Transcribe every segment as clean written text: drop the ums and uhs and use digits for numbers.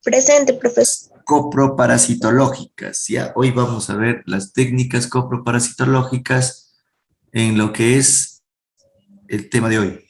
Presente, profesor. Coproparasitológicas, ¿ya? Hoy vamos a ver las técnicas coproparasitológicas en lo que es el tema de hoy.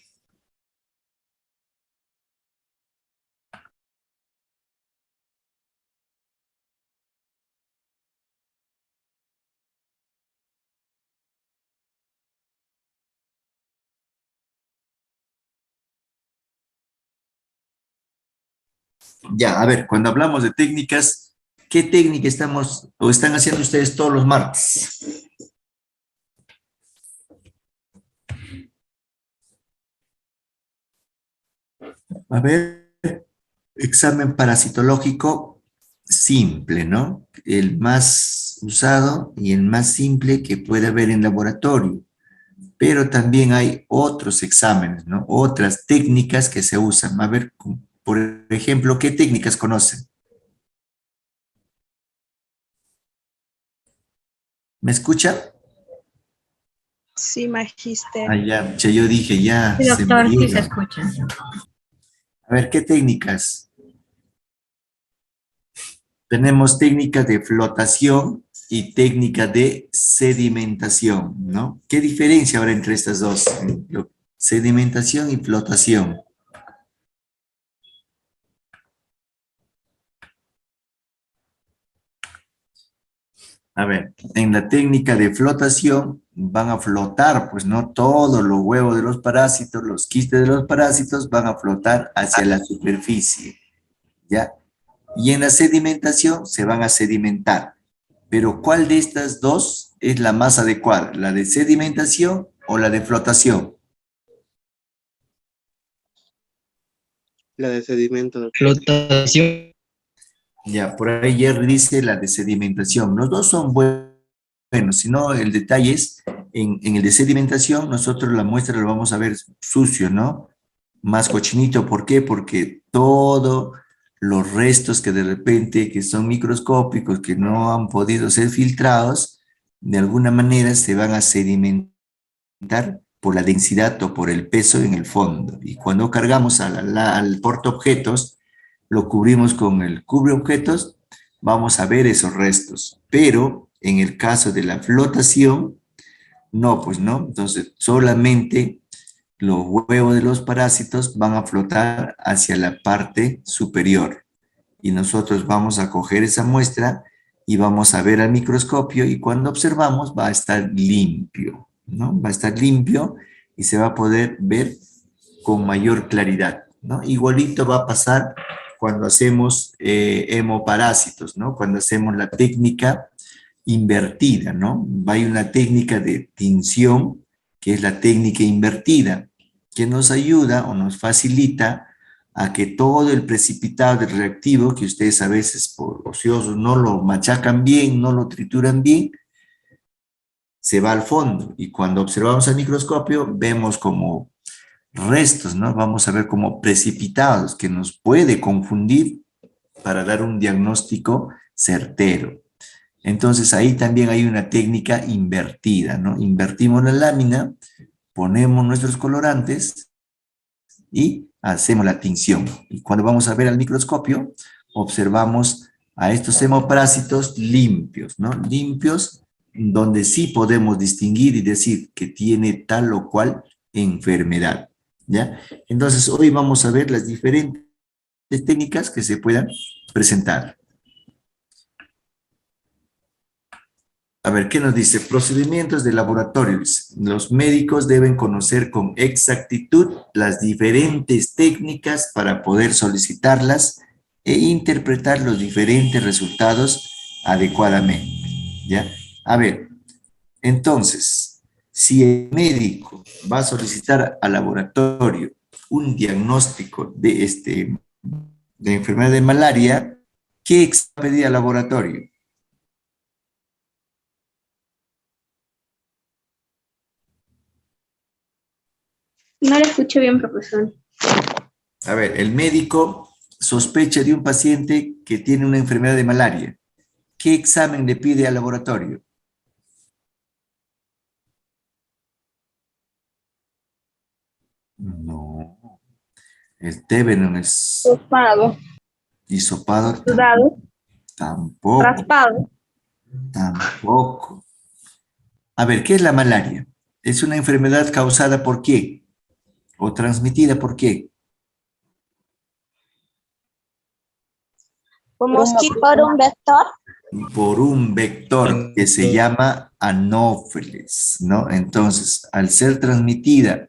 Ya, a ver, cuando hablamos de técnicas, ¿qué técnica estamos o están haciendo ustedes todos los martes? A ver, examen parasitológico simple, ¿no? El más usado y el más simple que puede haber en laboratorio. Pero también hay otros exámenes, ¿no? Otras técnicas que se usan. A ver, por ejemplo, ¿qué técnicas conocen? ¿Me escucha? Sí, magíster. Ah, ya, yo dije, ya, Sí, se doctor, sí se murieron. escucha. A ver, ¿qué técnicas? Tenemos técnica de flotación y técnica de sedimentación, ¿no? ¿Qué diferencia ahora entre estas dos? Sedimentación y flotación. A ver, en la técnica de flotación van a flotar, pues no todos los huevos de los parásitos, los quistes de los parásitos van a flotar hacia la superficie, ¿ya? Y en la sedimentación se van a sedimentar. Pero ¿cuál de estas dos es la más adecuada? ¿La de sedimentación o la de flotación? La de sedimento. Flotación. Ya, por ahí Jerry dice la de sedimentación. Los dos son buenos, sino el detalle es, en el de sedimentación, nosotros la muestra lo vamos a ver sucio, ¿no? Más cochinito, ¿por qué? Porque todos los restos que de repente, que son microscópicos, que no han podido ser filtrados, de alguna manera se van a sedimentar por la densidad o por el peso en el fondo. Y cuando cargamos al portaobjetos, lo cubrimos con el cubreobjetos, vamos a ver esos restos. Pero en el caso de la flotación, no, pues no. Entonces, solamente los huevos de los parásitos van a flotar hacia la parte superior. Y nosotros vamos a coger esa muestra y vamos a ver al microscopio y cuando observamos va a estar limpio, ¿no? Va a estar limpio y se va a poder ver con mayor claridad, ¿no? Igualito va a pasar cuando hacemos hemoparásitos, ¿no? Cuando hacemos la técnica invertida, ¿no? Hay una técnica de tinción que es la técnica invertida, que nos ayuda o nos facilita a que todo el precipitado del reactivo, que ustedes a veces por ociosos no lo machacan bien, no lo trituran bien, se va al fondo. Y cuando observamos al microscopio, vemos como restos, ¿no? Vamos a ver como precipitados, que nos puede confundir para dar un diagnóstico certero. Entonces ahí también hay una técnica invertida, ¿no? Invertimos la lámina, ponemos nuestros colorantes y hacemos la tinción. Y cuando vamos a ver al microscopio, observamos a estos hemoparásitos limpios, ¿no? Limpios, donde sí podemos distinguir y decir que tiene tal o cual enfermedad, ¿ya? Entonces, hoy vamos a ver las diferentes técnicas que se puedan presentar. A ver, ¿qué nos dice? Procedimientos de laboratorios. Los médicos deben conocer con exactitud las diferentes técnicas para poder solicitarlas e interpretar los diferentes resultados adecuadamente. ¿Ya? A ver, entonces, si el médico va a solicitar al laboratorio un diagnóstico de enfermedad de malaria, ¿qué examen va a pedir al laboratorio? No le escucho bien, profesor. A ver, el médico sospecha de un paciente que tiene una enfermedad de malaria. ¿Qué examen le pide al laboratorio? No, el TB no es... Ocupado. Hisopado Sudado. tampoco. Raspado. Tampoco. A ver, ¿qué es la malaria? ¿Es una enfermedad causada por qué? ¿O transmitida por qué? ¿Un mosquito? ¿Por un vector? Por un vector que se llama anófeles, ¿no? Entonces, al ser transmitida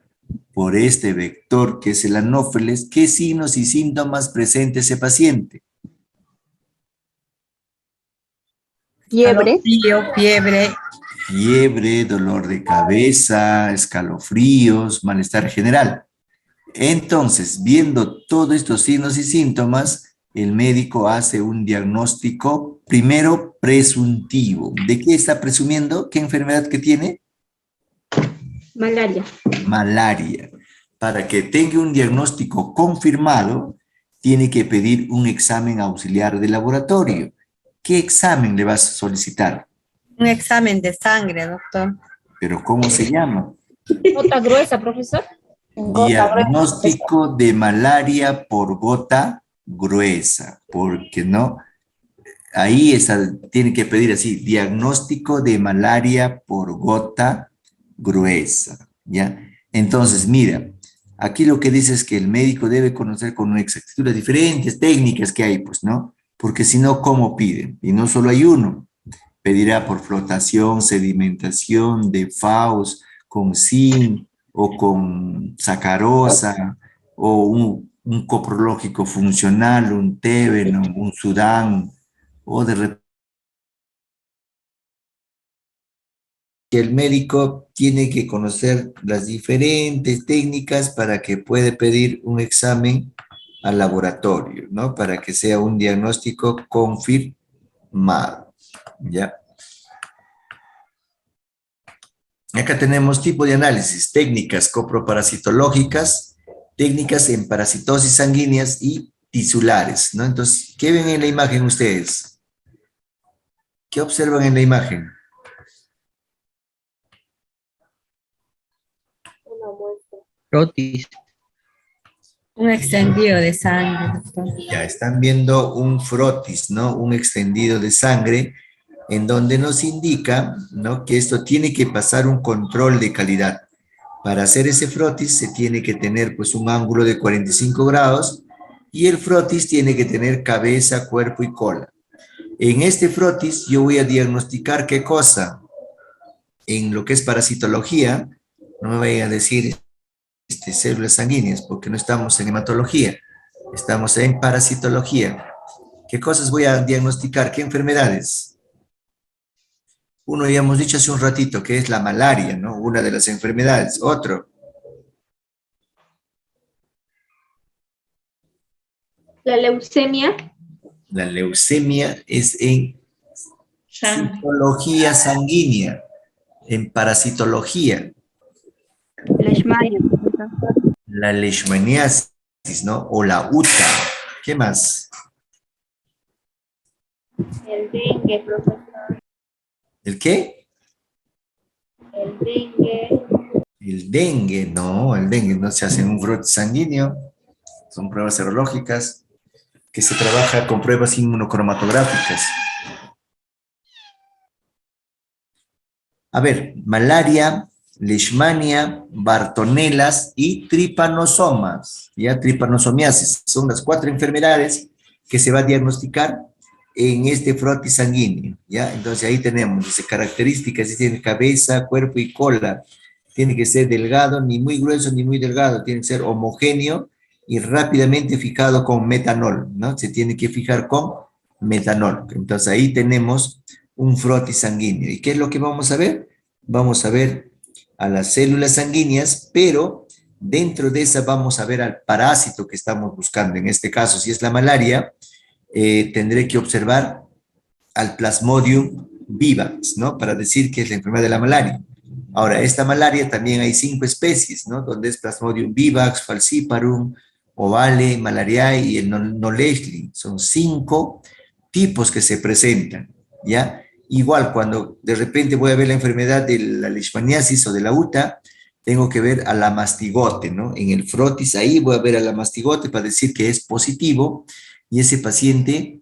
por este vector que es el anófeles, ¿qué signos y síntomas presenta ese paciente? Fiebre. Fiebre. Fiebre, dolor de cabeza, escalofríos, malestar general. Entonces, viendo todos estos signos y síntomas, el médico hace un diagnóstico, primero presuntivo. ¿De qué está presumiendo? ¿Qué enfermedad que tiene? Malaria. Malaria. Para que tenga un diagnóstico confirmado, tiene que pedir un examen auxiliar de laboratorio. ¿Qué examen le vas a solicitar? Un examen de sangre, doctor. ¿Pero cómo se llama? ¿Gota gruesa, profesor? Diagnóstico de malaria por gota gruesa, porque no, ahí tiene que pedir así, diagnóstico de malaria por gota gruesa, ¿ya? Entonces, mira, aquí lo que dice es que el médico debe conocer con una exactitud las diferentes técnicas que hay, pues, ¿no? Porque si no, ¿cómo piden? Y no solo hay uno, pedirá por flotación, sedimentación, de Faust, con zinc, o con sacarosa, o un coprológico funcional, un Tébeno, un Sudán, o de repente que el médico tiene que conocer las diferentes técnicas para que pueda pedir un examen al laboratorio, ¿no? Para que sea un diagnóstico confirmado, ¿ya? Acá tenemos tipo de análisis, técnicas coproparasitológicas, técnicas en parasitosis sanguíneas y tisulares, ¿no? Entonces, ¿qué ven en la imagen ustedes? ¿Qué observan en la imagen? Frotis. Un extendido de sangre, doctor. Ya están viendo un frotis, ¿no? Un extendido de sangre en donde nos indica, ¿no? Que esto tiene que pasar un control de calidad. Para hacer ese frotis se tiene que tener pues un ángulo de 45 grados y el frotis tiene que tener cabeza, cuerpo y cola. En este frotis yo voy a diagnosticar qué cosa. En lo que es parasitología, no me vayan a decir células sanguíneas porque no estamos en hematología, estamos en parasitología. ¿Qué cosas voy a diagnosticar? ¿Qué enfermedades? Uno ya hemos dicho hace un ratito que es la malaria, ¿no? Una de las enfermedades. Otro. La leucemia. La leucemia es en citología sanguínea, en parasitología. Leishmania. La leishmaniasis, ¿no? O la UTA. ¿Qué más? El dengue, profesor. ¿El qué? El dengue. El dengue, no, el dengue no se hace en un brote sanguíneo, son pruebas serológicas que se trabaja con pruebas inmunocromatográficas. A ver, malaria, leishmania, bartonelas y tripanosomas, ya tripanosomiasis, son las 4 enfermedades que se va a diagnosticar en este frotis sanguíneo, ¿ya? Entonces ahí tenemos, dice, características, tiene cabeza, cuerpo y cola, tiene que ser delgado, ni muy grueso ni muy delgado, tiene que ser homogéneo y rápidamente fijado con metanol, ¿no? Se tiene que fijar con metanol. Entonces ahí tenemos un frotis sanguíneo. ¿Y qué es lo que vamos a ver? Vamos a ver a las células sanguíneas, pero dentro de esa vamos a ver al parásito que estamos buscando. En este caso, si es la malaria, tendré que observar al Plasmodium vivax, ¿no? Para decir que es la enfermedad de la malaria. Ahora, esta malaria también hay 5 especies, ¿no? Donde es Plasmodium vivax, falciparum, ovale, malariae y el no-leishman. Son 5 tipos que se presentan, ¿ya? Igual, cuando de repente voy a ver la enfermedad de la leishmaniasis o de la UTA, tengo que ver a la mastigote, ¿no? En el frotis ahí voy a ver a la mastigote para decir que es positivo y ese paciente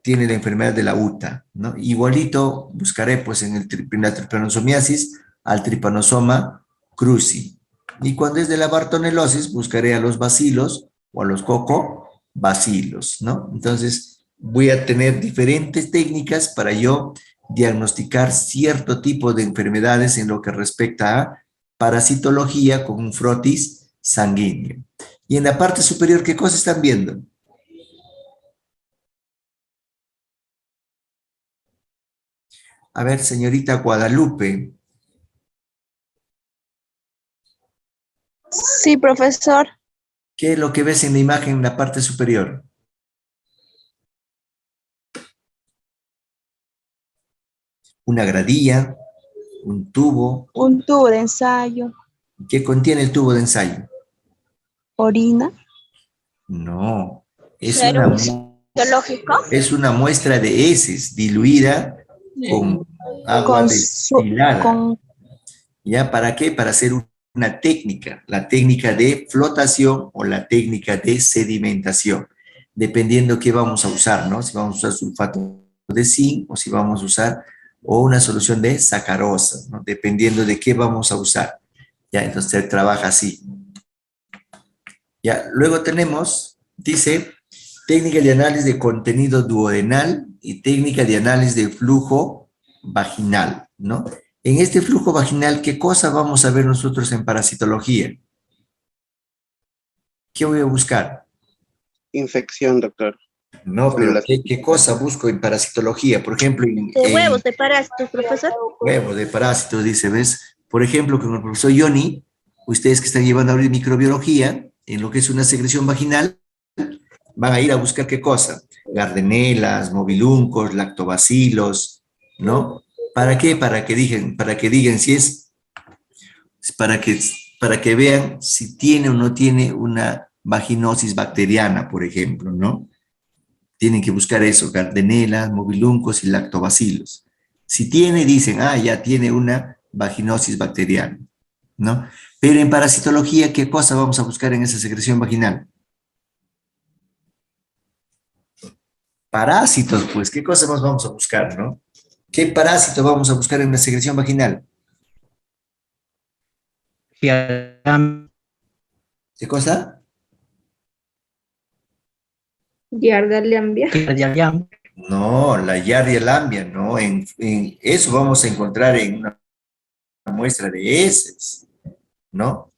tiene la enfermedad de la UTA, ¿no? Igualito buscaré pues en la tripanosomiasis al Trypanosoma cruzi. Y cuando es de la bartonelosis, buscaré a los bacilos o a los cocobacilos, ¿no? Entonces, voy a tener diferentes técnicas para yo diagnosticar cierto tipo de enfermedades en lo que respecta a parasitología con un frotis sanguíneo. Y en la parte superior, ¿qué cosa están viendo? A ver, señorita Guadalupe, Sí, profesor. ¿qué es lo que ves en la imagen en la parte superior? Una gradilla, un tubo. Un tubo de ensayo. ¿Qué contiene el tubo de ensayo? Orina. No, es Biológico. es una muestra de heces diluida con agua destilada. ¿Ya? ¿Para qué? Para hacer una técnica, la técnica de flotación o la técnica de sedimentación, dependiendo qué vamos a usar, ¿no? Si vamos a usar sulfato de zinc o si vamos a usar o una solución de sacarosa, ¿no? Dependiendo de qué vamos a usar. Ya, entonces se trabaja así. Ya, luego tenemos, dice, técnica de análisis de contenido duodenal y técnica de análisis de flujo vaginal, ¿no? En este flujo vaginal, ¿qué cosa vamos a ver nosotros en parasitología? ¿Qué voy a buscar? Infección, doctor. No, Sobre pero las- ¿qué cosa busco en parasitología? Por ejemplo, De huevos de parásitos, profesor. huevos de parásitos, dice, ¿ves? Por ejemplo, con el profesor Johnny, ustedes que están llevando ahorita microbiología, en lo que es una secreción vaginal, van a ir a buscar ¿qué cosa? Gardenelas, mobiluncos, lactobacilos, ¿no? ¿Para qué? Para que digan si es, para que vean si tiene o no tiene una vaginosis bacteriana, por ejemplo, ¿no? Tienen que buscar eso, gardenelas, mobiluncos y lactobacilos. Si tiene, dicen, ya tiene una vaginosis bacteriana, ¿no? Pero en parasitología, ¿qué cosa vamos a buscar en esa secreción vaginal? Parásitos, pues, ¿qué cosa más vamos a buscar, no? ¿Qué parásito vamos a buscar en la secreción vaginal? ¿Qué cosa? Giardia. No, la Giardia lambia, no. En eso vamos a encontrar en una muestra de heces, ¿no?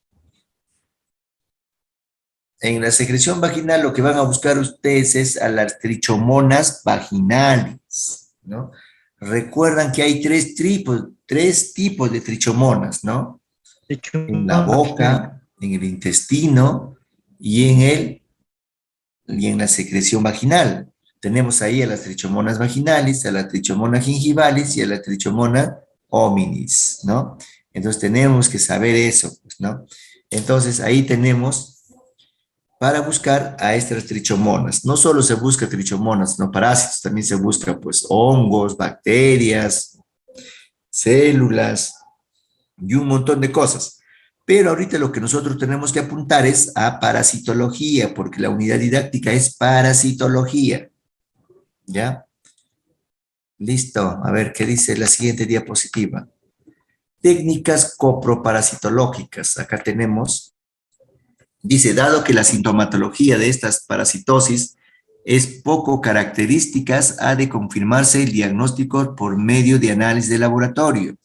En la secreción vaginal lo que van a buscar ustedes es a las trichomonas vaginales, ¿no? Recuerdan que hay tres tipos de trichomonas, ¿no? En la boca, en el intestino y en la secreción vaginal. Tenemos ahí a las trichomonas vaginales, a la trichomona gingivalis y a la trichomona hominis, ¿no? Entonces tenemos que saber eso, pues, ¿no? Entonces ahí tenemos para buscar a estas trichomonas. No solo se busca trichomonas, sino parásitos, también se busca pues hongos, bacterias, células y un montón de cosas. Pero ahorita lo que nosotros tenemos que apuntar es a parasitología, porque la unidad didáctica es parasitología. ¿Ya? Listo. A ver, ¿qué dice la siguiente diapositiva? Técnicas coproparasitológicas. Acá tenemos. Dice, dado que la sintomatología de estas parasitosis es poco características, ha de confirmarse el diagnóstico por medio de análisis de laboratorio.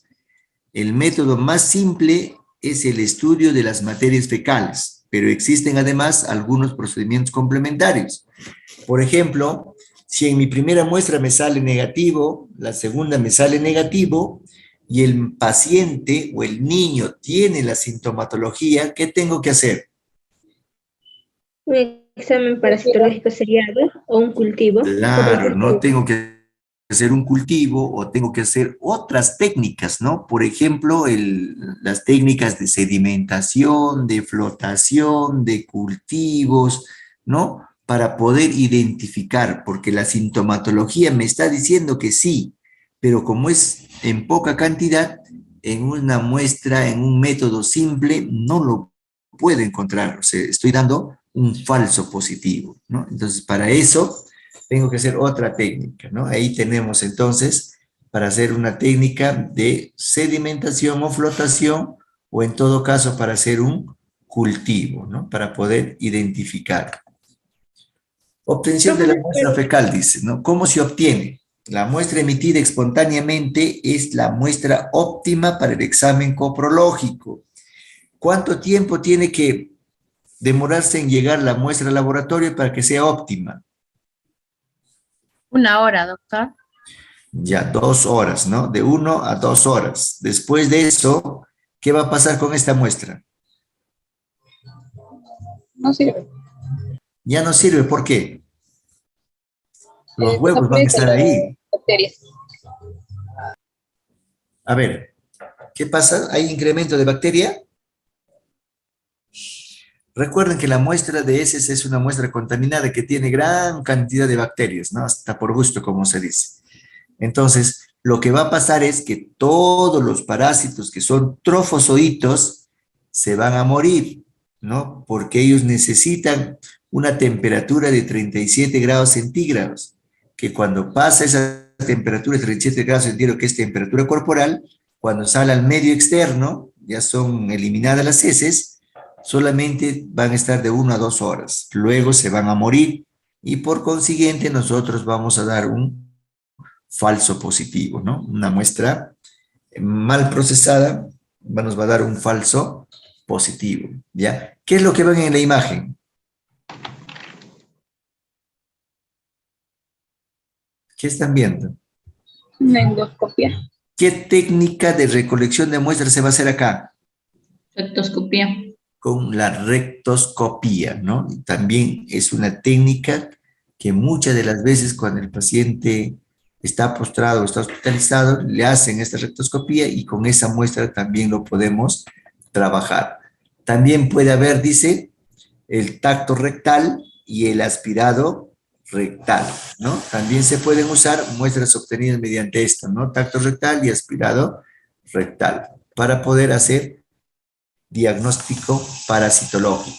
El método más simple es el estudio de las materias fecales, pero existen además algunos procedimientos complementarios. Por ejemplo, si en mi primera muestra me sale negativo, la segunda me sale negativo, y el paciente o el niño tiene la sintomatología, ¿qué tengo que hacer? Un examen parasitológico seriado o un cultivo. Claro, no tengo que hacer un cultivo o tengo que hacer otras técnicas, ¿no? Por ejemplo, las técnicas de sedimentación, de flotación, de cultivos, ¿no? Para poder identificar, porque la sintomatología me está diciendo que sí, pero como es en poca cantidad, en una muestra, en un método simple, no lo puedo encontrar. O sea, estoy dando un falso positivo, ¿no? Entonces, para eso tengo que hacer otra técnica, ¿no? Ahí tenemos entonces, para hacer una técnica de sedimentación o flotación, o en todo caso para hacer un cultivo, ¿no? Para poder identificar. Obtención de la muestra fecal, dice, ¿no? ¿Cómo se obtiene? La muestra emitida espontáneamente es la muestra óptima para el examen coprológico. ¿Cuánto tiempo tiene que demorarse en llegar la muestra al laboratorio para que sea óptima? 1 hora, doctor. Ya, 2 horas, ¿no? De 1 a 2 horas. Después de eso, ¿qué va a pasar con esta muestra? No sirve. Ya no sirve, ¿por qué? Los huevos van a estar ahí. Bacterias. A ver, ¿qué pasa? ¿Hay incremento de bacteria? Recuerden que la muestra de heces es una muestra contaminada que tiene gran cantidad de bacterias, ¿no? Hasta por gusto, como se dice. Entonces, lo que va a pasar es que todos los parásitos que son trofozoitos se van a morir, ¿no? Porque ellos necesitan una temperatura de 37 grados centígrados, que cuando pasa esa temperatura de 37 grados centígrados, que es temperatura corporal, cuando sale al medio externo, ya son eliminadas las heces, solamente van a estar de 1 a 2 horas. Luego se van a morir y por consiguiente nosotros vamos a dar un falso positivo, ¿no? Una muestra mal procesada nos va a dar un falso positivo, ¿ya? ¿Qué es lo que ven en la imagen? ¿Qué están viendo? Una endoscopia. ¿Qué técnica de recolección de muestras se va a hacer acá? Rectoscopía. Con la rectoscopía, ¿no? Y también es una técnica que muchas de las veces cuando el paciente está postrado o está hospitalizado, le hacen esta rectoscopía y con esa muestra también lo podemos trabajar. También puede haber, dice, el tacto rectal y el aspirado rectal, ¿no? También se pueden usar muestras obtenidas mediante esto, ¿no? Tacto rectal y aspirado rectal, para poder hacer diagnóstico parasitológico.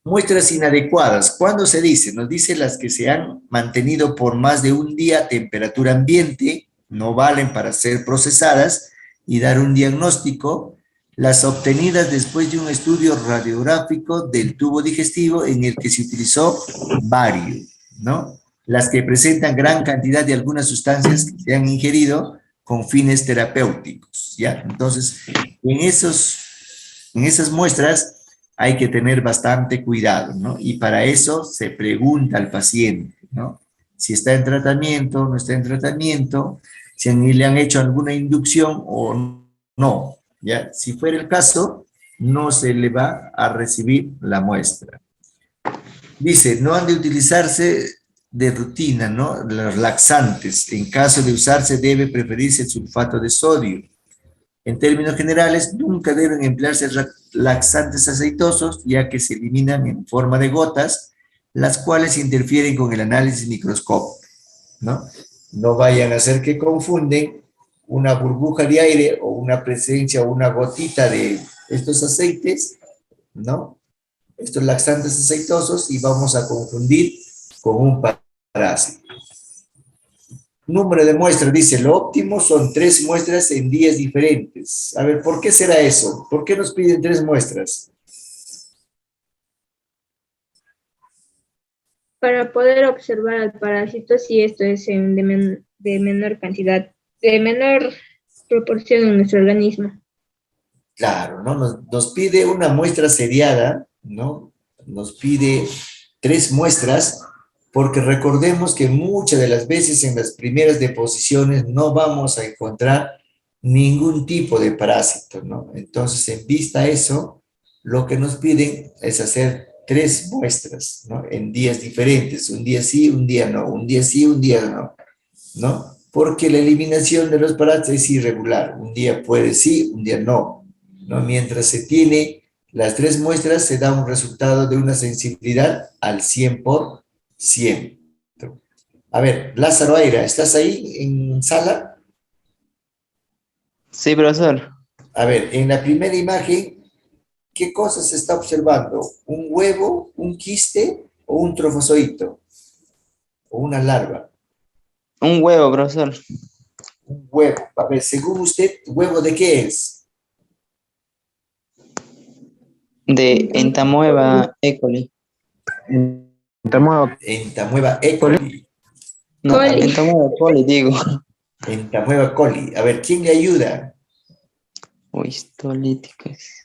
Muestras inadecuadas. ¿Cuándo se dice? Nos dice las que se han mantenido por más de un día a temperatura ambiente, no valen para ser procesadas y dar un diagnóstico. Las obtenidas después de un estudio radiográfico del tubo digestivo en el que se utilizó bario, ¿no? Las que presentan gran cantidad de algunas sustancias que se han ingerido con fines terapéuticos, ¿ya? Entonces, en esas muestras hay que tener bastante cuidado, ¿no? Y para eso se pregunta al paciente, ¿no? Si está en tratamiento, no está en tratamiento, si le han hecho alguna inducción o no, ¿ya? Si fuera el caso, no se le va a recibir la muestra. Dice, no han de utilizarse de rutina, ¿no? Los laxantes. En caso de usarse, debe preferirse el sulfato de sodio. En términos generales, nunca deben emplearse laxantes aceitosos, ya que se eliminan en forma de gotas, las cuales interfieren con el análisis microscópico, ¿no? No vayan a hacer que confunden una burbuja de aire o una presencia o una gotita de estos aceites, ¿no? Estos laxantes aceitosos y vamos a confundir con un parásito. Número de muestras, dice, lo óptimo son 3 muestras en días diferentes. A ver, ¿por qué será eso? ¿Por qué nos piden 3 muestras? Para poder observar al parásito si esto es de menor cantidad, de menor proporción en nuestro organismo. Claro, ¿no? Nos pide una muestra seriada, ¿no? Nos pide 3 muestras, porque recordemos que muchas de las veces en las primeras deposiciones no vamos a encontrar ningún tipo de parásito, ¿no? Entonces, en vista a eso, lo que nos piden es hacer 3 muestras, ¿no? En días diferentes, un día sí, un día no, un día sí, un día no, ¿no? Porque la eliminación de los parásitos es irregular, un día puede sí, un día no, ¿no? Mientras se tiene las 3 muestras, se da un resultado de una sensibilidad al 100%. A ver, Lázaro Aira, ¿estás ahí en sala? Sí, profesor. A ver, en la primera imagen, ¿Qué cosa se está observando? ¿Un huevo, un quiste o un trofozoito? ¿O una larva? Un huevo, profesor. Un huevo. A ver, según usted, ¿huevo de qué es? De Entamoeba E. coli. Entamoeba E. coli. No, Coli. Entamoeba coli, digo. Entamoeba coli. A ver, ¿quién le ayuda? Uy, histolíticas.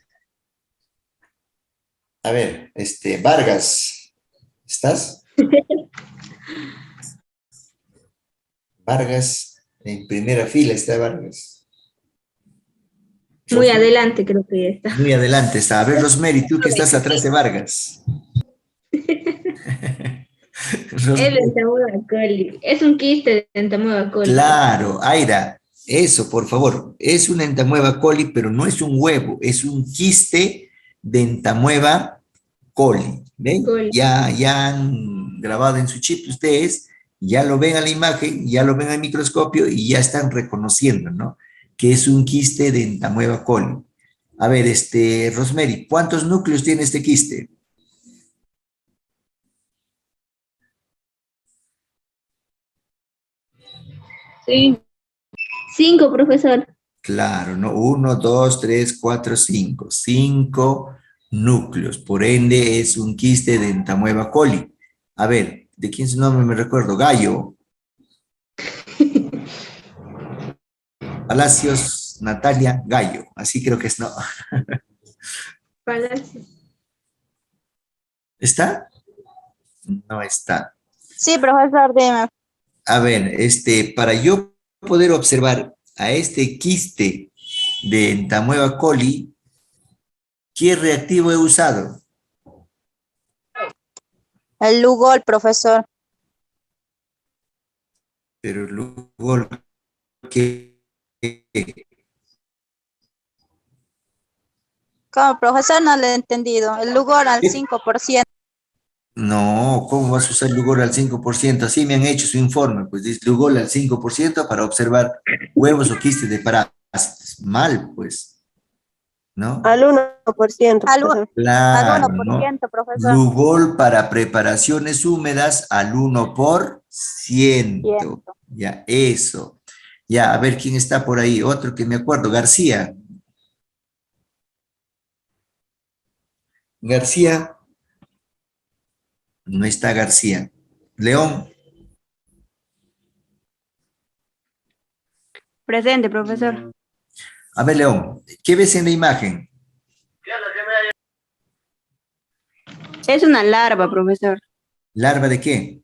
A ver, Vargas. ¿Estás? Vargas, en primera fila está Vargas. Muy adelante creo que ya está. Muy adelante está. A ver, Rosemary, tú que estás atrás de Vargas. Es Rosemary. Entamoeba coli. Es un quiste de Entamoeba coli. Claro, Aira, eso, por favor. Es una entamoeba coli, pero no es un huevo, es un quiste de entamoeba coli. ¿Ven? Coli. Ya han grabado en su chip ustedes, ya lo ven a la imagen, ya lo ven al microscopio y ya están reconociendo, ¿no? Que es un quiste de entamoeba coli. A ver, Rosemary, ¿cuántos núcleos tiene este quiste? Sí. 5, profesor. Claro, ¿no? 1, 2, 3, 4, 5. 5 núcleos. Por ende, es un quiste de entamoeba coli. A ver, ¿de quién su nombre me recuerdo? Gallo. Palacios, Natalia, Gallo. Así creo que es, ¿no? Palacio. ¿Está? No está. Sí, profesor, dime. A ver, para yo poder observar a este quiste de entamoeba coli, ¿qué reactivo he usado? El Lugol, profesor. Pero luego que Como profesor no le he entendido. El Lugol al 5%. no, ¿cómo vas a usar Lugol al 5%? Así me han hecho su informe, pues dice Lugol al 5% para observar huevos o quistes de parásitos. Mal, pues, ¿no? Al 1%. Al Claro, ¿no? 1%, profesor. Lugol para preparaciones húmedas al 1%. Ciento. Ya, eso. Ya, a ver quién está por ahí. Otro que me acuerdo, García. García. No está García. León. Presente, profesor. A ver, León, ¿qué ves en la imagen? Es una larva, profesor. ¿Larva de qué?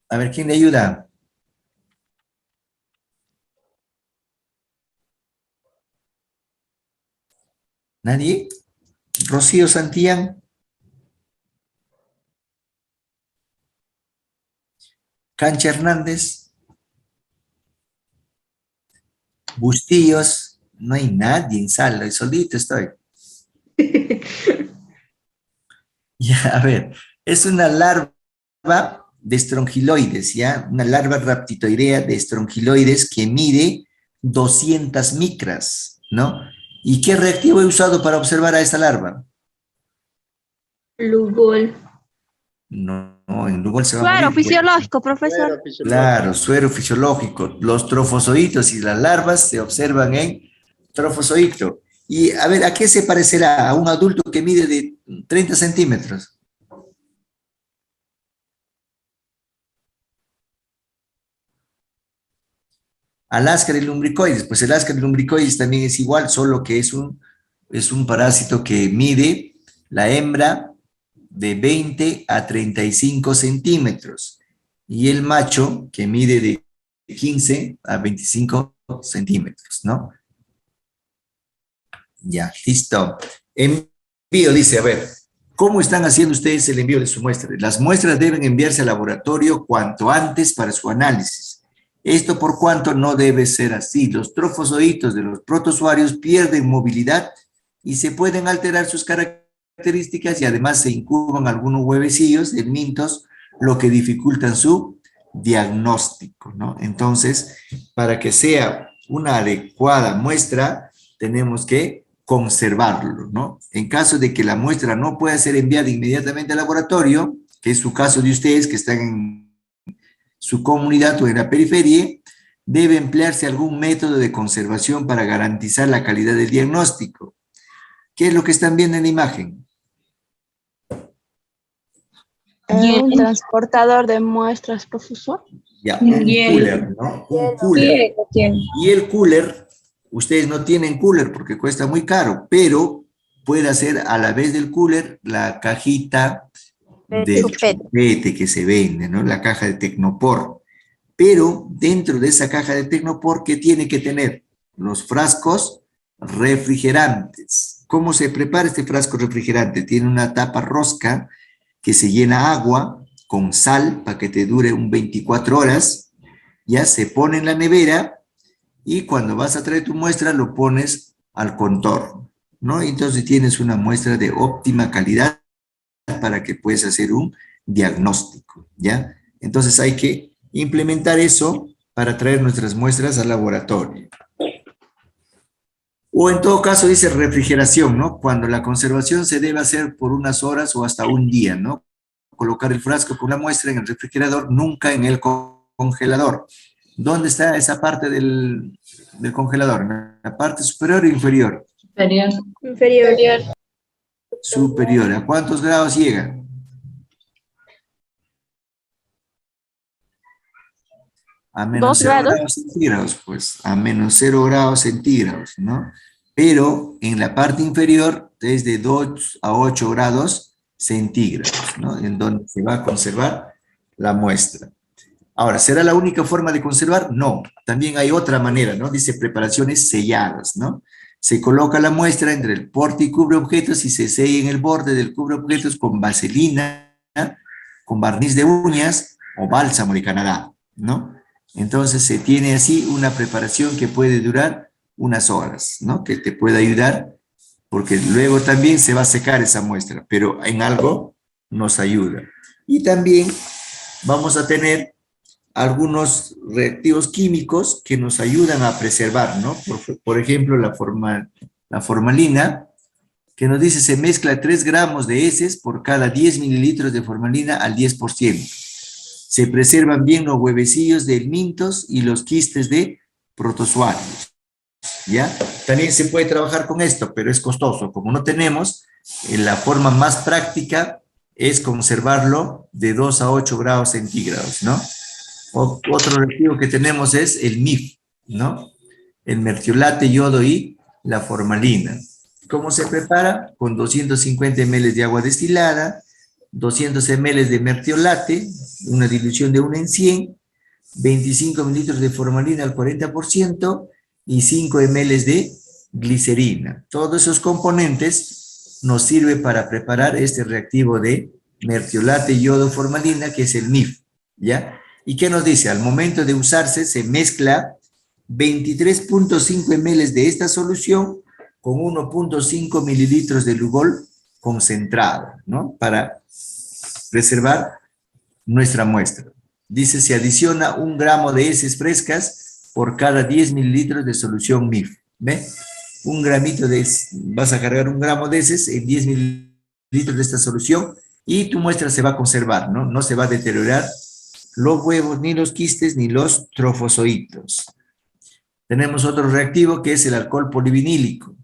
A ver, ¿quién le ayuda? ¿Nadie? Rocío Santillán. Cancha Hernández. Bustillos. No hay nadie en sala, solito estoy. Ya, a ver, es una larva de estrongiloides, ¿ya? Una larva raptitoidea de estrongiloides que mide 200 micras, ¿no? ¿Y qué reactivo he usado para observar a esta larva? Lugol. No, en Lugol se va a Suero morir. fisiológico, profesor. Claro, suero fisiológico. Los trofozoitos y las larvas se observan en trofozoito. Y a ver, ¿a qué se parecerá a un adulto que mide de 30 centímetros? Al Ascaris lumbricoides. Pues el Ascaris lumbricoides también es igual, solo que es un parásito que mide la hembra de 20 a 35 centímetros y el macho que mide de 15 a 25 centímetros, ¿no? Ya, listo. Envío, dice, a ver, ¿cómo están haciendo ustedes el envío de su muestra? Las muestras deben enviarse al laboratorio cuanto antes para su análisis. Esto por cuanto no debe ser así. Los trofozoitos de los protozoarios pierden movilidad y se pueden alterar sus características y además se incuban algunos huevecillos, helmintos, lo que dificultan su diagnóstico, ¿no? Entonces, para que sea una adecuada muestra, tenemos que conservarlo, ¿no? En caso de que la muestra no pueda ser enviada inmediatamente al laboratorio, que es su caso de ustedes que están en su comunidad o en la periferia, debe emplearse algún método de conservación para garantizar la calidad del diagnóstico. ¿Qué es lo que están viendo en la imagen? Un transportador de muestras, profesor. Ya, un Hielo. cooler, ¿no? Un cooler. Y el cooler, ustedes no tienen cooler porque cuesta muy caro, pero puede hacer a la vez del cooler la cajita de chupete que se vende, ¿no? La caja de Tecnopor. Pero dentro de esa caja de Tecnopor, ¿qué tiene que tener? Los frascos refrigerantes. ¿Cómo se prepara este frasco refrigerante? Tiene una tapa rosca que se llena agua con sal para que te dure un 24 horas, ya se pone en la nevera y cuando vas a traer tu muestra lo pones al contorno, ¿no? Entonces tienes una muestra de óptima calidad para que puedas hacer un diagnóstico, ¿ya? Entonces hay que implementar eso para traer nuestras muestras al laboratorio. O en todo caso dice refrigeración, ¿no? Cuando la conservación se debe hacer por unas horas o hasta un día, ¿no? Colocar el frasco con la muestra en el refrigerador, nunca en el congelador. ¿Dónde está esa parte del congelador? ¿En la parte superior o inferior? Superior. Inferior. Superior. ¿A cuántos grados llega? A menos 0 grados centígrados, pues, a menos 0 grados centígrados, ¿no? Pero en la parte inferior es de 2 a 8 grados centígrados, ¿no? En donde se va a conservar la muestra. Ahora, ¿será la única forma de conservar? No, también hay otra manera, ¿no? Dice preparaciones selladas, ¿no? Se coloca la muestra entre el porte y cubre objetos y se sella en el borde del cubre objetos con vaselina, con barniz de uñas o bálsamo de Canadá, ¿no? Entonces se tiene así una preparación que puede durar unas horas, ¿no? Que te puede ayudar, porque luego también se va a secar esa muestra, pero en algo nos ayuda. Y también vamos a tener algunos reactivos químicos que nos ayudan a preservar, ¿no? Por ejemplo, la formalina, que nos dice se mezcla 3 gramos de heces por cada 10 mililitros de formalina al 10%. Se preservan bien los huevecillos de mintos y los quistes de protozoarios, ¿ya? También se puede trabajar con esto, pero es costoso. Como no tenemos, la forma más práctica es conservarlo de 2 a 8 grados centígrados, ¿no? Otro reactivo que tenemos es el MIF, ¿no? El mertiolate, yodo y la formalina. ¿Cómo se prepara? Con 250 ml de agua destilada, 200 ml de mertiolate, una dilución de 1 en 100, 25 mililitros de formalina al 40% y 5 ml de glicerina. Todos esos componentes nos sirven para preparar este reactivo de mertiolate, yodo, formalina, que es el MIF, ¿ya? ¿Y qué nos dice? Al momento de usarse se mezcla 23.5 ml de esta solución con 1.5 mililitros de Lugol concentrado, ¿no? Para preservar nuestra muestra. Dice, se adiciona 1 gramo de heces frescas por cada 10 mililitros de solución MIF. ¿Ve? Un gramito de, vas a cargar 1 gramo de heces en 10 mililitros de esta solución y tu muestra se va a conservar, ¿no? No se va a deteriorar los huevos, ni los quistes, ni los trofozoitos. Tenemos otro reactivo que es el alcohol polivinílico,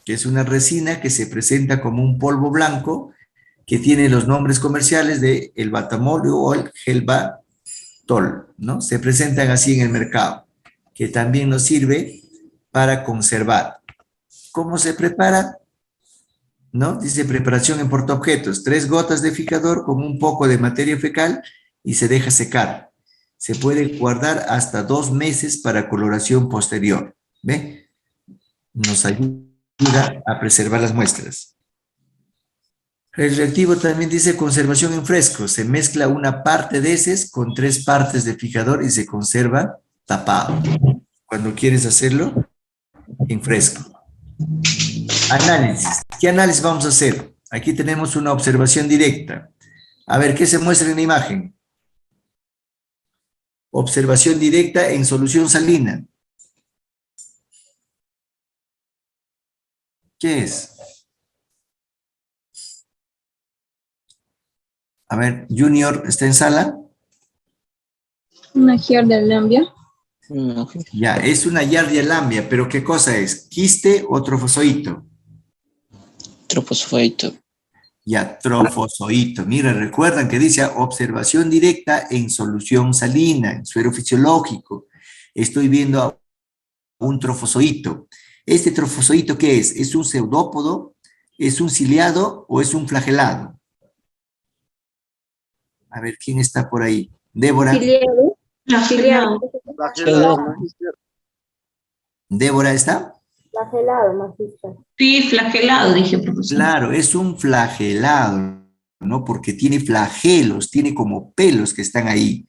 que es una resina que se presenta como un polvo blanco que tiene los nombres comerciales de el batamol o el gelbatol, ¿no? Se presentan así en el mercado, que también nos sirve para conservar. ¿Cómo se prepara? ¿No? Dice preparación en portaobjetos, 3 gotas de fijador con un poco de materia fecal y se deja secar. Se puede guardar hasta 2 meses para coloración posterior. ¿Ve? Nos ayuda a preservar las muestras. El reactivo también dice conservación en fresco. Se mezcla una parte de heces con 3 partes de fijador y se conserva tapado. Cuando quieres hacerlo en fresco. Análisis. ¿Qué análisis vamos a hacer? Aquí tenemos una observación directa. A ver, ¿qué se muestra en la imagen? Observación directa en solución salina. ¿Qué es? A ver, Junior, ¿está en sala? Una giardia. No, Ya, es una yardia lambia, pero ¿qué cosa es? ¿Quiste o trofozoito? troposfito. Ya, trofozoito. Mira, recuerdan que dice observación directa en solución salina, en suero fisiológico. Estoy viendo a un trofozoito. ¿Este trofozoito qué es? ¿Es un pseudópodo? ¿Es un ciliado o es un flagelado? A ver, ¿quién está por ahí? Débora. Ciliado. Ciliado. ¿Débora está? Flagelado, magista. Sí, flagelado, dije, profesor. Claro, es un flagelado, ¿no? Porque tiene flagelos, tiene como pelos que están ahí.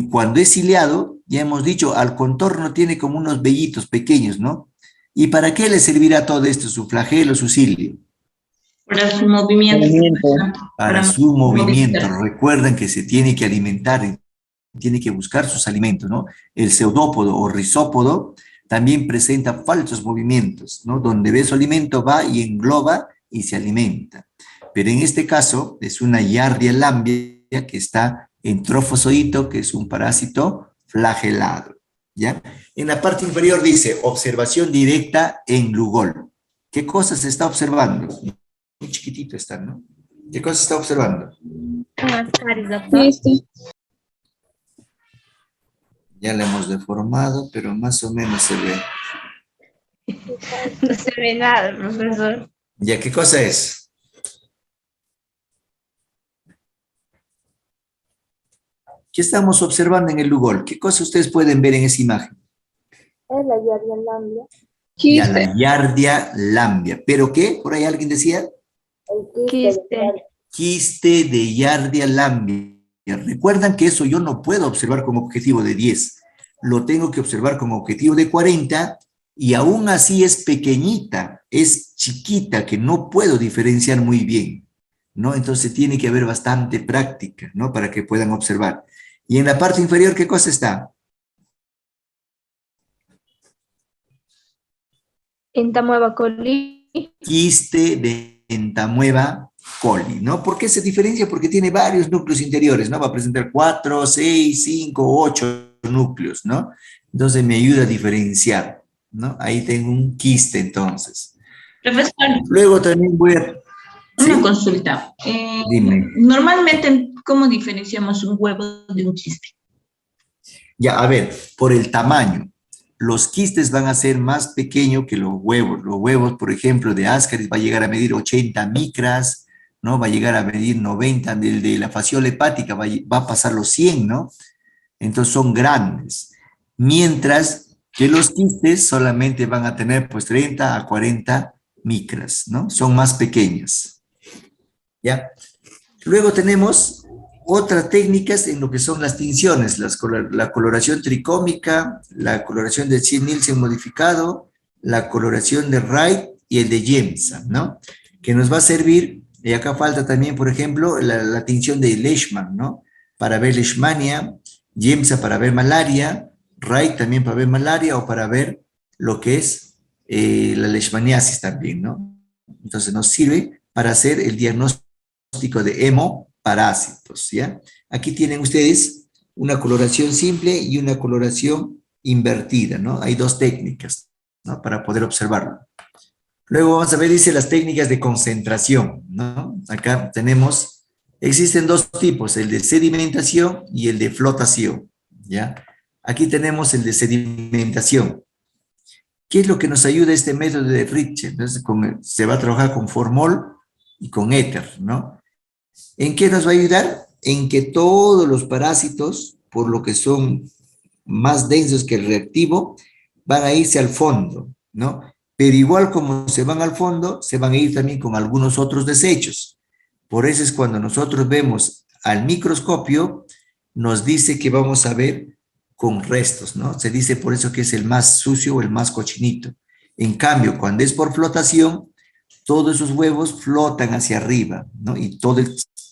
Cuando es ciliado, ya hemos dicho, al contorno tiene como unos vellitos pequeños, ¿no? ¿Y para qué le servirá todo esto, su flagelo, su cilio? Para su movimiento. Para su movimiento. Recuerden que se tiene que alimentar, tiene que buscar sus alimentos, ¿no? El pseudópodo o rizópodo también presenta falsos movimientos, ¿no? Donde ve su alimento va y engloba y se alimenta. Pero en este caso es una yardia lambia que está en trofozoito, que es un parásito flagelado, ¿ya? En la parte inferior dice observación directa en Lugol. ¿Qué cosa se está observando? Muy chiquitito está, ¿no? ¿Qué cosa se está observando? Sí. Ya la hemos deformado, pero más o menos se ve. No se ve nada, profesor. ¿Ya qué cosa es? ¿Qué estamos observando en el Lugol? ¿Qué cosa ustedes pueden ver en esa imagen? Es la yardia lambia. Ya, la yardia lambia. ¿Pero qué? Por ahí alguien decía. El quiste. Quiste de yardia lambia. Recuerdan que eso yo no puedo observar como objetivo de 10. Lo tengo que observar como objetivo de 40 y aún así es pequeñita, es chiquita, que no puedo diferenciar muy bien, ¿no? Entonces tiene que haber bastante práctica, ¿no? Para que puedan observar. Y en la parte inferior, ¿qué cosa está? Entamueva coli. Quiste de Entamueva coli, ¿no? ¿Por qué se diferencia? Porque tiene varios núcleos interiores, ¿no? Va a presentar 4, 6, 5, 8 núcleos, ¿no? Entonces me ayuda a diferenciar, ¿no? Ahí tengo un quiste, entonces. Profesor, Luego también voy a... una ¿Sí? consulta. Dime. Normalmente, ¿cómo diferenciamos un huevo de un quiste? Ya, a ver, por el tamaño. Los quistes van a ser más pequeños que los huevos. Los huevos, por ejemplo, de Ascaris va a llegar a medir 80 micras, ¿no? Va a llegar a medir 90, del de la fasciola hepática va a pasar los 100, ¿no? Entonces son grandes. Mientras que los quistes solamente van a tener pues 30 a 40 micras, ¿no? Son más pequeñas. ¿Ya? Luego tenemos otras técnicas en lo que son las tinciones, la coloración tricómica, la coloración de Nielsen modificado, la coloración de Wright y el de Jemsa, ¿no? Que nos va a servir, y acá falta también, por ejemplo, la tinción de Leishman, ¿no? Para ver Leishmania, Jemsa para ver malaria, Wright también para ver malaria o para ver lo que es la leishmaniasis también, ¿no? Entonces nos sirve para hacer el diagnóstico de hemoparásitos, ¿ya? Aquí tienen ustedes una coloración simple y una coloración invertida, ¿no? Hay dos técnicas, ¿no? Para poder observarlo. Luego vamos a ver, dice, las técnicas de concentración, ¿no? Acá tenemos, existen dos tipos, el de sedimentación y el de flotación, ¿ya? Aquí tenemos el de sedimentación. ¿Qué es lo que nos ayuda este método de Ritchie? Entonces, se va a trabajar con formol y con éter, ¿no? ¿En qué nos va a ayudar? En que todos los parásitos, por lo que son más densos que el reactivo, van a irse al fondo, ¿no? Pero igual como se van al fondo, se van a ir también con algunos otros desechos. Por eso es cuando nosotros vemos al microscopio, nos dice que vamos a ver con restos, ¿no? Se dice por eso que es el más sucio o el más cochinito. En cambio, cuando es por flotación, todos esos huevos flotan hacia arriba, ¿no? Y todo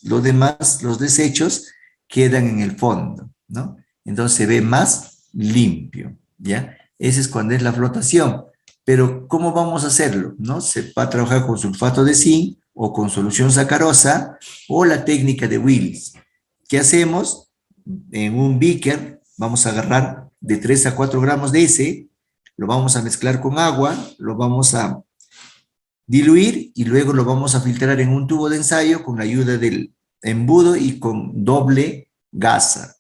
lo demás, los desechos, quedan en el fondo, ¿no? Entonces se ve más limpio, ¿ya? Ese es cuando es la flotación. Pero ¿cómo vamos a hacerlo? ¿No? Se va a trabajar con sulfato de zinc o con solución sacarosa o la técnica de Willis. ¿Qué hacemos? En un beaker vamos a agarrar de 3 a 4 gramos de ese, lo vamos a mezclar con agua, lo vamos a diluir y luego lo vamos a filtrar en un tubo de ensayo con la ayuda del embudo y con doble gasa.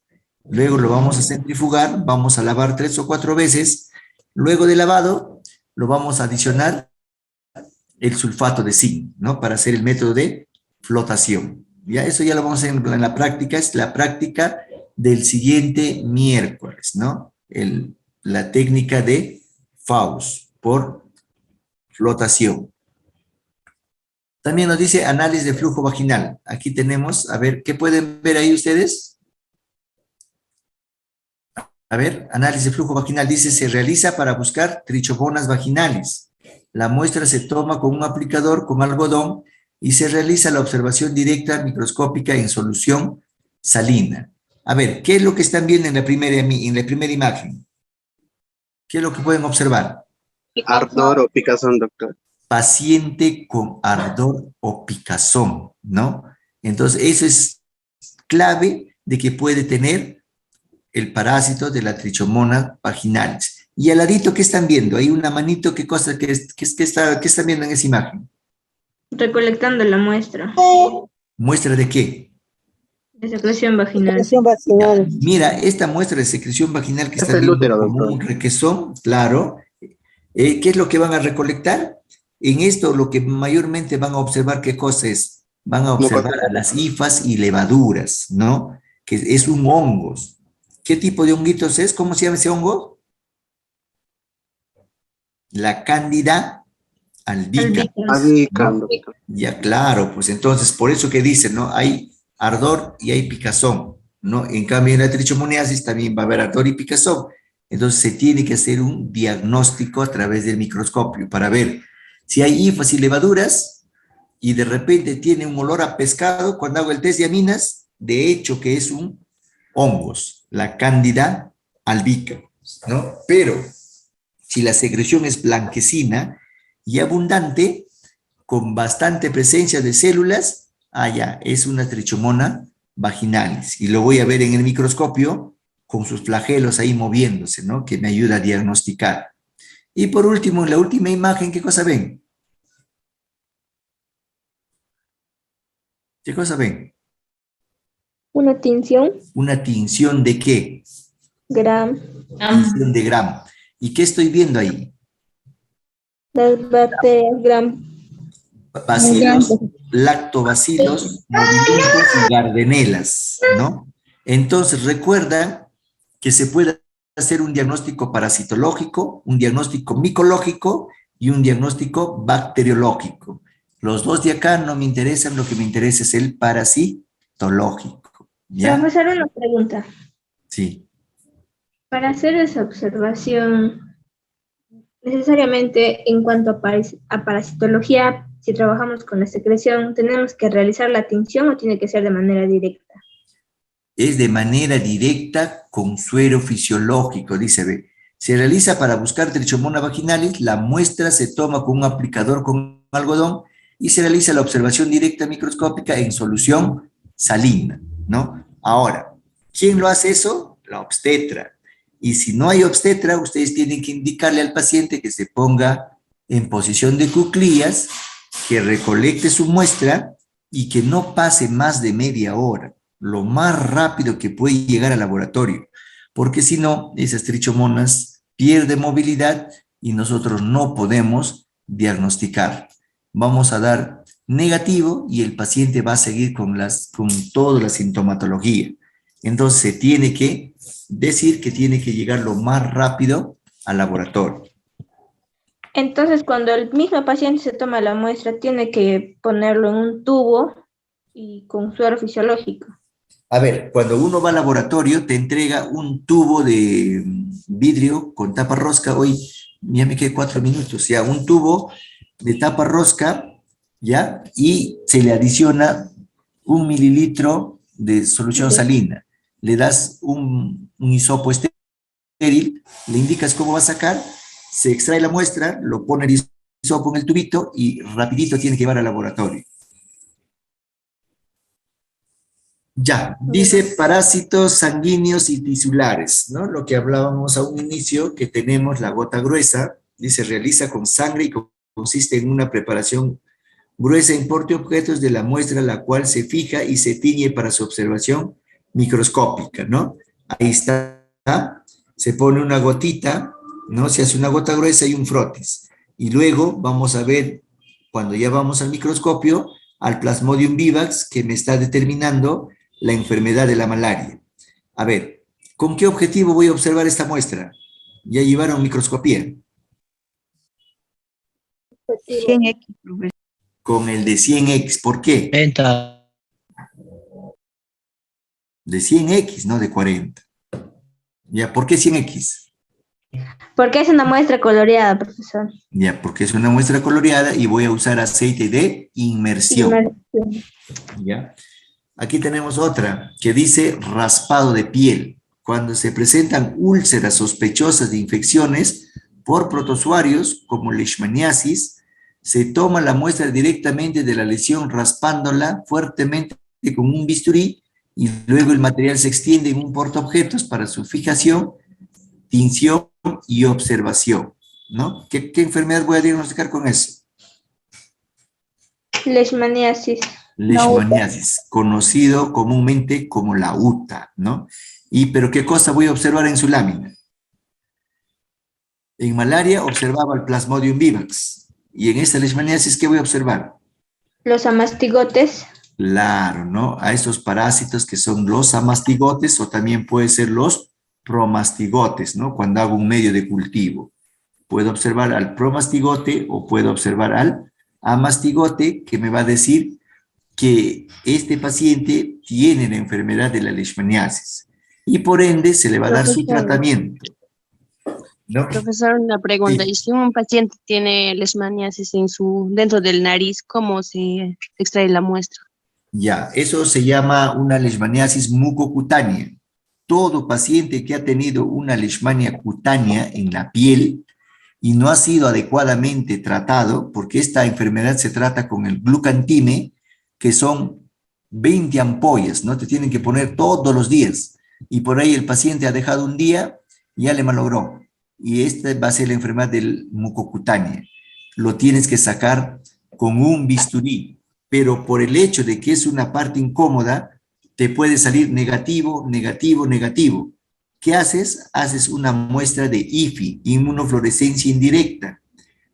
Luego lo vamos a centrifugar, vamos a lavar 3 o 4 veces. Luego de lavado, lo vamos a adicionar el sulfato de zinc, ¿no? Para hacer el método de flotación. Ya eso ya lo vamos a hacer en la práctica, es la práctica del siguiente miércoles, ¿no? La técnica de Faust por flotación. También nos dice análisis de flujo vaginal. Aquí tenemos, a ver, ¿qué pueden ver ahí ustedes? A ver, análisis de flujo vaginal. Dice, se realiza para buscar trichomonas vaginales. La muestra se toma con un aplicador con algodón y se realiza la observación directa microscópica en solución salina. A ver, ¿qué es lo que están viendo en la primera imagen? ¿Qué es lo que pueden observar? Ardor o picazón, doctor. Paciente con ardor o picazón, ¿no? Entonces, eso es clave de que puede tener el parásito de la trichomona vaginalis. Y al ladito, ¿qué están viendo? Hay una manito, ¿qué están viendo en esa imagen? Recolectando la muestra ¿Muestra de qué? de secreción vaginal. Mira, esta muestra de secreción vaginal que Es está el viendo útero, como doctor. un requesón, claro. ¿Qué es lo que van a recolectar? En esto lo que mayormente van a observar, ¿qué cosa es? Van a observar a las hifas y levaduras, ¿no? Que es un hongos. ¿Qué tipo de honguitos es? ¿Cómo se llama ese hongo? La cándida albicans, Albicans, ¿no? doctor. Ya, claro, pues entonces, por eso que dicen, ¿no? Hay ardor y hay picazón, ¿no? En cambio, en la trichomoniasis también va a haber ardor y picazón. Entonces, se tiene que hacer un diagnóstico a través del microscopio para ver si hay hifas y levaduras y de repente tiene un olor a pescado. Cuando hago el test de aminas, de hecho que es un hongos, la cándida albicans, ¿no? Pero si la secreción es blanquecina y abundante, con bastante presencia de células, ya, es una trichomona vaginalis. Y lo voy a ver en el microscopio con sus flagelos ahí moviéndose, ¿no? Que me ayuda a diagnosticar. Y por último, en la última imagen, ¿qué cosa ven? ¿Qué cosa ven? Una tinción, ¿Una tinción de qué? Gram, Tinción de Gram. ¿Y qué estoy viendo ahí? las bacterias Gram. Bacilos, lactobacilos, mobilitos y gardenelas, ¿no? Entonces, recuerda que se puede hacer un diagnóstico parasitológico, un diagnóstico micológico y un diagnóstico bacteriológico. Los dos de acá no me interesan, lo que me interesa es el parasitológico. ¿Ya? Profesor, una pregunta. Sí. Para hacer esa observación, necesariamente en cuanto a parasitología, si trabajamos con la secreción, ¿tenemos que realizar la tinción o tiene que ser de manera directa? Es de manera directa con suero fisiológico, dice B. Se realiza para buscar trichomona vaginalis, la muestra se toma con un aplicador con algodón y se realiza la observación directa microscópica en solución salina, ¿no? Ahora, ¿quién lo hace eso? La obstetra. Y si no hay obstetra, ustedes tienen que indicarle al paciente que se ponga en posición de cuclillas, que recolecte su muestra y que no pase más de media hora, lo más rápido que puede llegar al laboratorio, porque si no, esas trichomonas pierden movilidad y nosotros no podemos diagnosticar. Vamos a dar negativo y el paciente va a seguir con toda la sintomatología. Entonces se tiene que decir que tiene que llegar lo más rápido al laboratorio. Entonces, cuando el mismo paciente se toma la muestra, tiene que ponerlo en un tubo y con suero fisiológico. A ver, cuando uno va al laboratorio, te entrega un tubo de vidrio con tapa rosca. Hoy ya me quedé 4 minutos, ya, un tubo de tapa rosca, ¿ya? Y se le adiciona 1 mililitro de solución salina. le das un hisopo estéril, le indicas cómo va a sacar, se extrae la muestra, lo pone el hisopo en el tubito y rapidito tiene que llevar al laboratorio. Ya, dice parásitos sanguíneos y tisulares, ¿no? Lo que hablábamos a un inicio, que tenemos la gota gruesa, dice, realiza con sangre y consiste en una preparación gruesa en portaobjetos de la muestra, la cual se fija y se tiñe para su observación microscópica, ¿no? Ahí está, se pone una gotita, ¿no? Se hace una gota gruesa y un frotis. Y luego vamos a ver, cuando ya vamos al microscopio, al Plasmodium vivax, que me está determinando la enfermedad de la malaria. A ver, ¿con qué objetivo voy a observar esta muestra? Ya llevaron microscopía. 100X, profesor. Con el de 100X, ¿por qué? De 100X, no de 40. Ya, ¿por qué 100X? Porque es una muestra coloreada, profesor. Ya, porque es una muestra coloreada y voy a usar aceite de inmersión. Ya. Aquí tenemos otra que dice raspado de piel. Cuando se presentan úlceras sospechosas de infecciones por protozoarios como leishmaniasis, se toma la muestra directamente de la lesión raspándola fuertemente con un bisturí y luego el material se extiende en un portaobjetos para su fijación, tinción y observación, ¿no? ¿Qué enfermedad voy a diagnosticar con eso? Leishmaniasis. Leishmaniasis, conocido comúnmente como la UTA, ¿no? ¿Pero qué cosa voy a observar en su lámina? En malaria observaba el Plasmodium vivax. ¿Y en esta leishmaniasis qué voy a observar? Los amastigotes. Claro, ¿no? A esos parásitos que son los amastigotes o también puede ser los promastigotes, ¿no? Cuando hago un medio de cultivo. Puedo observar al promastigote o puedo observar al amastigote, que me va a decir que este paciente tiene la enfermedad de la leishmaniasis y por ende se le va a dar su tratamiento, ¿no? Profesor, una pregunta. Sí. ¿Y si un paciente tiene leishmaniasis dentro del nariz, cómo se extrae la muestra? Ya, eso se llama una leishmaniasis mucocutánea. Todo paciente que ha tenido una leishmania cutánea en la piel y no ha sido adecuadamente tratado, porque esta enfermedad se trata con el glucantime, que son 20 ampollas, ¿no? Te tienen que poner todos los días. Y por ahí el paciente ha dejado un día, ya le malogró. Y esta va a ser la enfermedad del mucocutánea. Lo tienes que sacar con un bisturí. Pero por el hecho de que es una parte incómoda, te puede salir negativo, negativo, negativo. ¿Qué haces? Haces una muestra de IFI, inmunofluorescencia indirecta.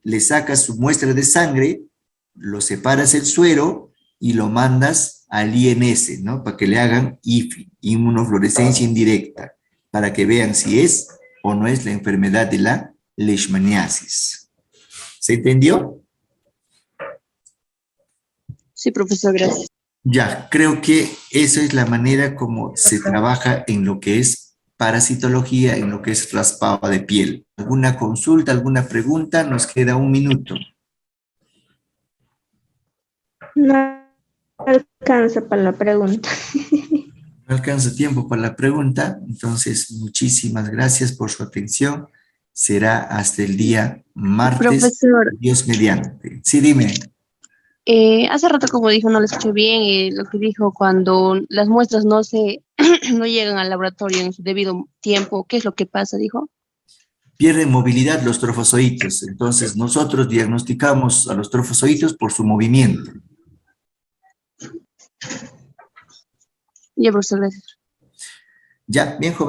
Le sacas su muestra de sangre, lo separas el suero y lo mandas al INS, ¿no? Para que le hagan IFI, inmunofluorescencia indirecta, para que vean si es o no es la enfermedad de la leishmaniasis. ¿Se entendió? Sí, profesor, gracias. Ya, creo que esa es la manera como se trabaja en lo que es parasitología, en lo que es raspado de piel. ¿Alguna consulta, alguna pregunta? Nos queda un minuto. No alcanza para la pregunta. No alcanza tiempo para la pregunta, entonces muchísimas gracias por su atención. Será hasta el día martes, Profesor. Dios mediante. Sí, dime. Hace rato, como dijo, no lo escuché bien, lo que dijo cuando las muestras no llegan al laboratorio en su debido tiempo, ¿qué es lo que pasa, dijo? Pierden movilidad los trofozoitos, entonces nosotros diagnosticamos a los trofozoitos por su movimiento. Ya, profesor, gracias. Ya, bien, joven.